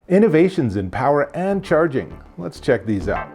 Innovations in power and charging. Let's check these out.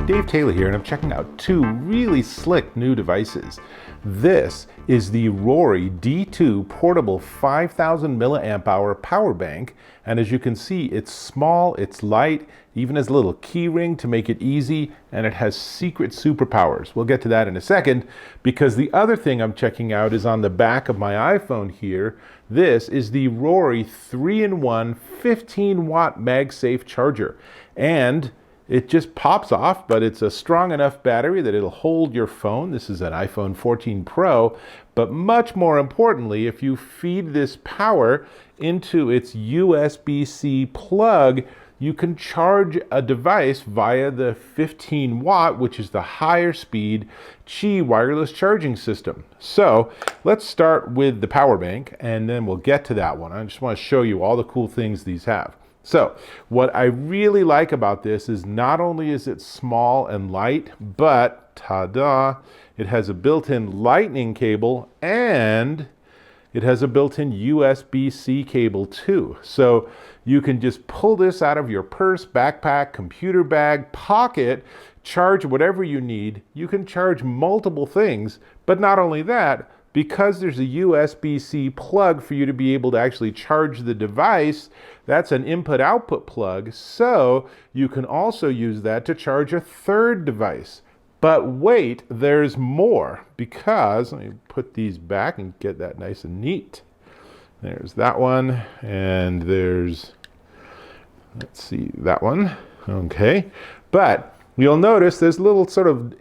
Dave Taylor here, and I'm checking out two really slick new devices. This is the RORRY D2 Portable 5000 milliamp hour power bank, and as you can see, it's small, it's light, even has a little key ring to make it easy, and it has secret superpowers. We'll get to that in a second, because the other thing I'm checking out is on the back of my iPhone here. This is the RORRY 3-in-1 15-watt MagSafe Charger, and it just pops off, but it's a strong enough battery that it'll hold your phone. This is an iPhone 14 Pro, but much more importantly, if you feed this power into its USB-C plug, you can charge a device via the 15 watt, which is the higher speed Qi wireless charging system. So let's start with the power bank, and then we'll get to that one. I just want to show you all the cool things these have. So what I really like about this is not only is it small and light, but ta-da, it has a built-in lightning cable and it has a built-in USB-C cable too. So you can just pull this out of your purse, backpack, computer bag, pocket, charge whatever you need. You can charge multiple things, but not only that, because there's a USB-C plug for you to be able to actually charge the device, that's an input-output plug, so you can also use that to charge a third device. But wait, there's more, because, let me put these back and get that nice and neat. There's that one, and there's, let's see, that one, okay. But you'll notice there's a little sort of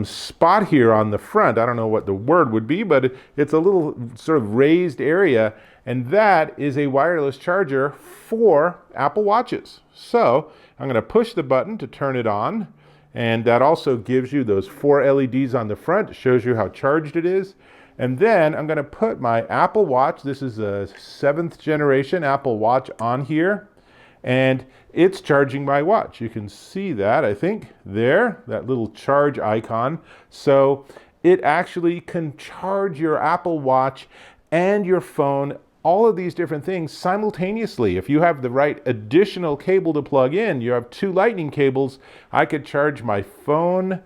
spot here on the front. I don't know what the word would be, but it's a little sort of raised area, and that is a wireless charger for Apple Watches. So I'm going to push the button to turn it on, and that also gives you those 4 LEDs on the front. It shows you how charged it is. And then I'm going to put my Apple Watch, this is a 7th generation Apple Watch, on here, and it's charging my watch. You can see that, I think, there, that little charge icon. So it actually can charge your Apple Watch and your phone, all of these different things simultaneously. If you have the right additional cable to plug in, you have 2 lightning cables, I could charge my phone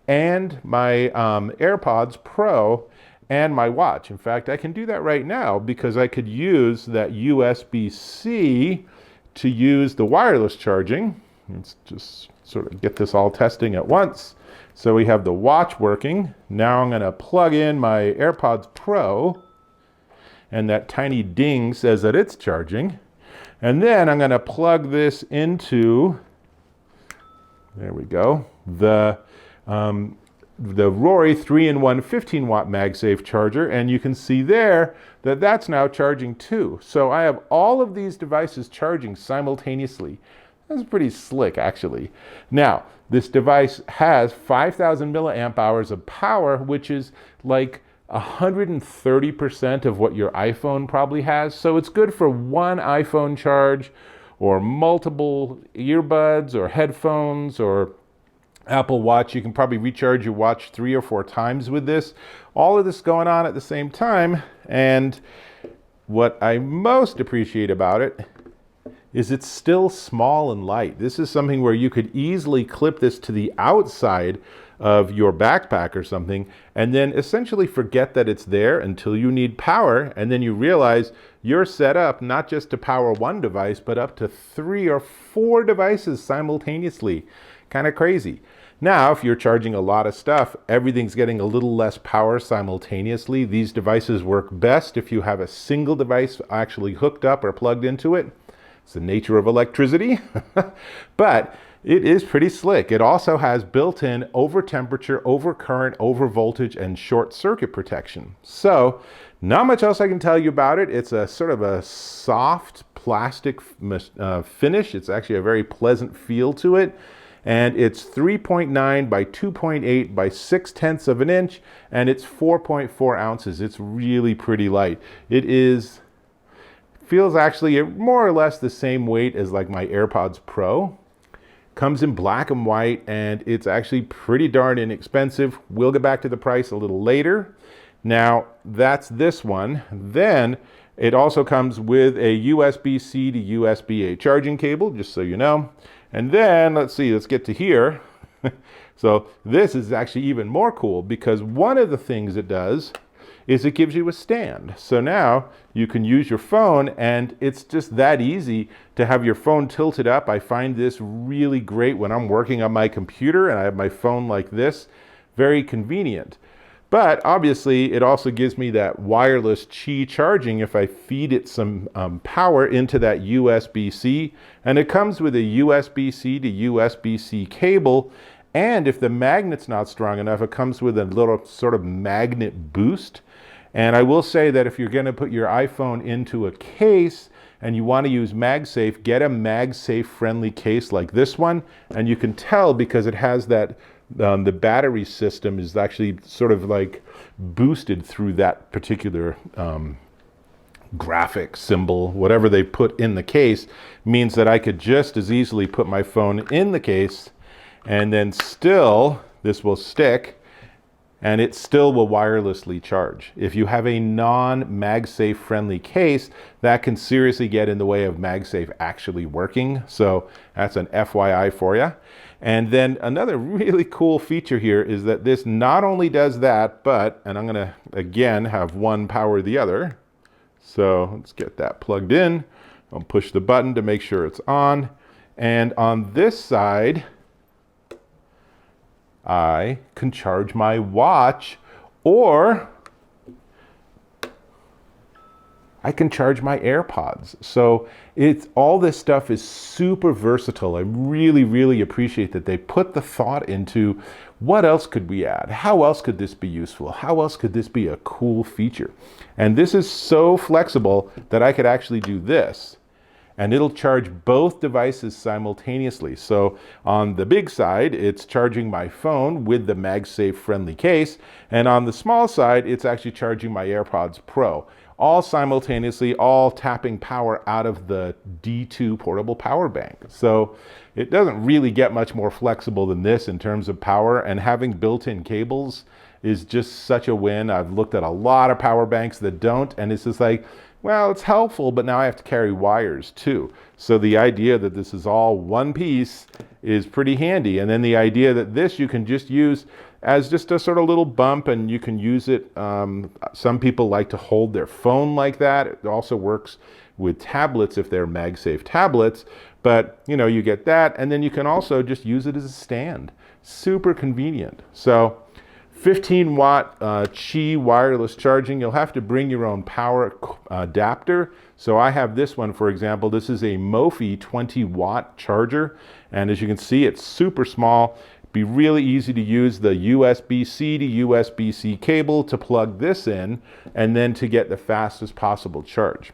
and my AirPods Pro and my watch. In fact, I can do that right now because I could use that USB-C to use the wireless charging. Let's just sort of get this all testing at once. So we have the watch working. Now I'm going to plug in my AirPods Pro, and that tiny ding says that it's charging. And then I'm going to plug this into, there we go, the RORRY 3-in-1 15-watt MagSafe Charger, and you can see there that that's now charging too. So I have all of these devices charging simultaneously. That's pretty slick, actually. Now, this device has 5,000 milliamp hours of power, which is like 130% of what your iPhone probably has. So it's good for one iPhone charge, or multiple earbuds, or headphones, or Apple Watch. You can probably recharge your watch 3 or 4 times with this. All of this going on at the same time, and what I most appreciate about it is it's still small and light. This is something where you could easily clip this to the outside of your backpack or something, and then essentially forget that it's there until you need power, and then you realize you're set up not just to power one device, but up to 3 or 4 devices simultaneously. Kind of crazy. Now, if you're charging a lot of stuff, everything's getting a little less power simultaneously. These devices work best if you have a single device actually hooked up or plugged into it. It's the nature of electricity. But it is pretty slick. It also has built-in over temperature, over current, over voltage, and short circuit protection. So, not much else I can tell you about it. It's a sort of a soft plastic finish. It's actually a very pleasant feel to it. And it's 3.9 by 2.8 by 6/10 of an inch, and it's 4.4 ounces. It's really pretty light. It feels actually more or less the same weight as like my AirPods Pro. Comes in black and white, and it's actually pretty darn inexpensive. We'll get back to the price a little later. Now, that's this one. Then it also comes with a USB-C to USB-A charging cable, just so you know. And then, let's see, let's get to here. So this is actually even more cool, because one of the things it does is it gives you a stand. So now you can use your phone, and it's just that easy to have your phone tilted up. I find this really great when I'm working on my computer and I have my phone like this. Very convenient. But obviously it also gives me that wireless Qi charging if I feed it some power into that USB-C. And it comes with a USB-C to USB-C cable. And if the magnet's not strong enough, it comes with a little sort of magnet boost. And I will say that if you're going to put your iPhone into a case and you want to use MagSafe, get a MagSafe friendly case like this one. And you can tell because it has that, the battery system is actually sort of like boosted through that particular graphic symbol. Whatever they put in the case means that I could just as easily put my phone in the case, and then still this will stick, and it still will wirelessly charge. If you have a non-MagSafe friendly case, that can seriously get in the way of MagSafe actually working. So that's an FYI for you. And then another really cool feature here is that this not only does that, but, and I'm gonna again have one power the other. So let's get that plugged in. I'll push the button to make sure it's on. And on this side, I can charge my watch, or I can charge my AirPods. So all this stuff is super versatile. I really, really appreciate that they put the thought into what else could we add? How else could this be useful? How else could this be a cool feature? And this is so flexible that I could actually do this, and it'll charge both devices simultaneously. So on the big side, it's charging my phone with the MagSafe friendly case. And on the small side, it's actually charging my AirPods Pro, all simultaneously, all tapping power out of the D2 portable power bank. So it doesn't really get much more flexible than this in terms of power, and having built-in cables is just such a win. I've looked at a lot of power banks that don't, and it's just like, well, it's helpful, but now I have to carry wires too. So the idea that this is all one piece is pretty handy. And then the idea that this you can just use as just a sort of little bump, and you can use it. Some people like to hold their phone like that. It also works with tablets if they're MagSafe tablets, but you know, you get that, and then you can also just use it as a stand. Super convenient. So 15 watt Qi wireless charging. You'll have to bring your own power adapter. So I have this one, for example. This is a Mophie 20 watt charger. And as you can see, it's super small. It'd be really easy to use the USB-C to USB-C cable to plug this in, and then to get the fastest possible charge.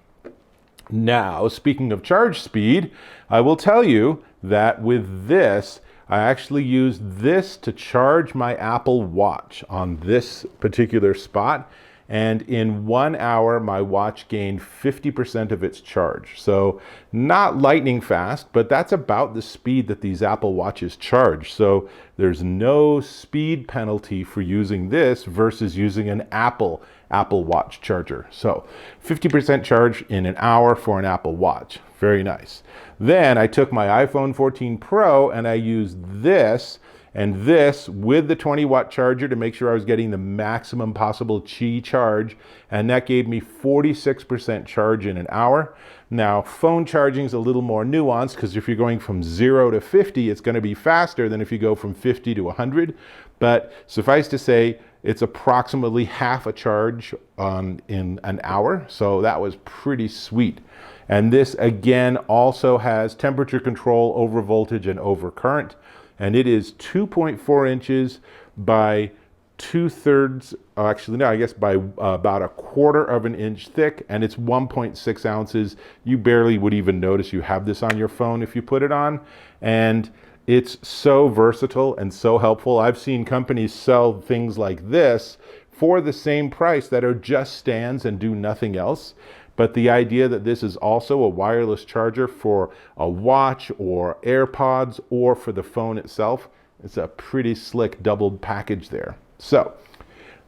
Now, speaking of charge speed, I will tell you that with this, I actually used this to charge my Apple Watch on this particular spot. And in 1 hour, my watch gained 50% of its charge. So not lightning fast, but that's about the speed that these Apple Watches charge. So there's no speed penalty for using this versus using an Apple Watch charger. So 50% charge in an hour for an Apple Watch. Very nice. Then I took my iPhone 14 Pro and I used this and this with the 20 watt charger to make sure I was getting the maximum possible Qi charge. And that gave me 46% charge in an hour. Now, phone charging is a little more nuanced, because if you're going from 0 to 50, it's going to be faster than if you go from 50 to 100. But suffice to say, it's approximately half a charge in an hour. So that was pretty sweet. And this again also has temperature control over voltage and over current. And it is 2.4 inches by 2/3, actually no, I guess by about 1/4 of an inch thick, and it's 1.6 ounces. You barely would even notice you have this on your phone if you put it on. And it's so versatile and so helpful. I've seen companies sell things like this for the same price that are just stands and do nothing else. but the idea that this is also a wireless charger for a watch or AirPods or for the phone itself, it's a pretty slick doubled package there. So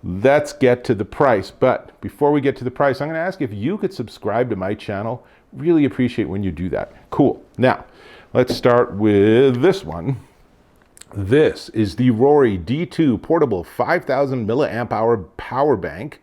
let's get to the price. But before we get to the price, I'm going to ask if you could subscribe to my channel. Really appreciate when you do that. Cool. Now, let's start with this one. This is the RORRY D2 Portable 5000 milliamp hour power bank,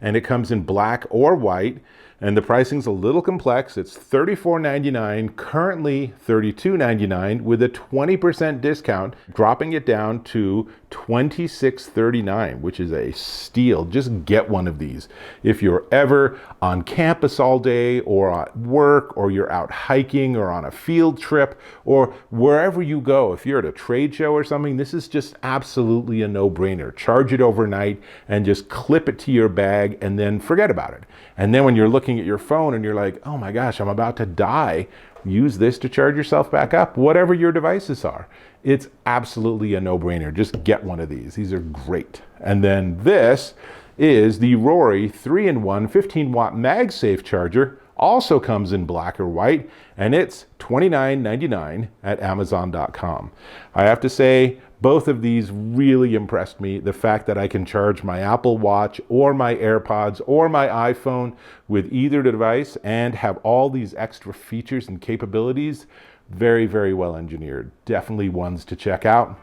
and it comes in black or white, and the pricing's a little complex. It's $34.99, currently $32.99 with a 20% discount, dropping it down to $26.39, which is a steal. Just get one of these. If you're ever on campus all day or at work, or you're out hiking or on a field trip or wherever you go, if you're at a trade show or something, this is just absolutely a no-brainer. Charge it overnight and just clip it to your bag and then forget about it. And then when you're looking at your phone and you're like, oh my gosh, I'm about to die, use this to charge yourself back up, whatever your devices are. It's absolutely a no-brainer. Just get one of these. These are great. And then this is the RORRY 3-in-1 15-watt MagSafe Charger. Also comes in black or white, and it's $29.99 at Amazon.com. I have to say, both of these really impressed me. The fact that I can charge my Apple Watch or my AirPods or my iPhone with either device and have all these extra features and capabilities, very, very well engineered. Definitely ones to check out.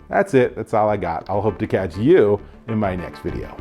That's it. That's all I got. I'll hope to catch you in my next video.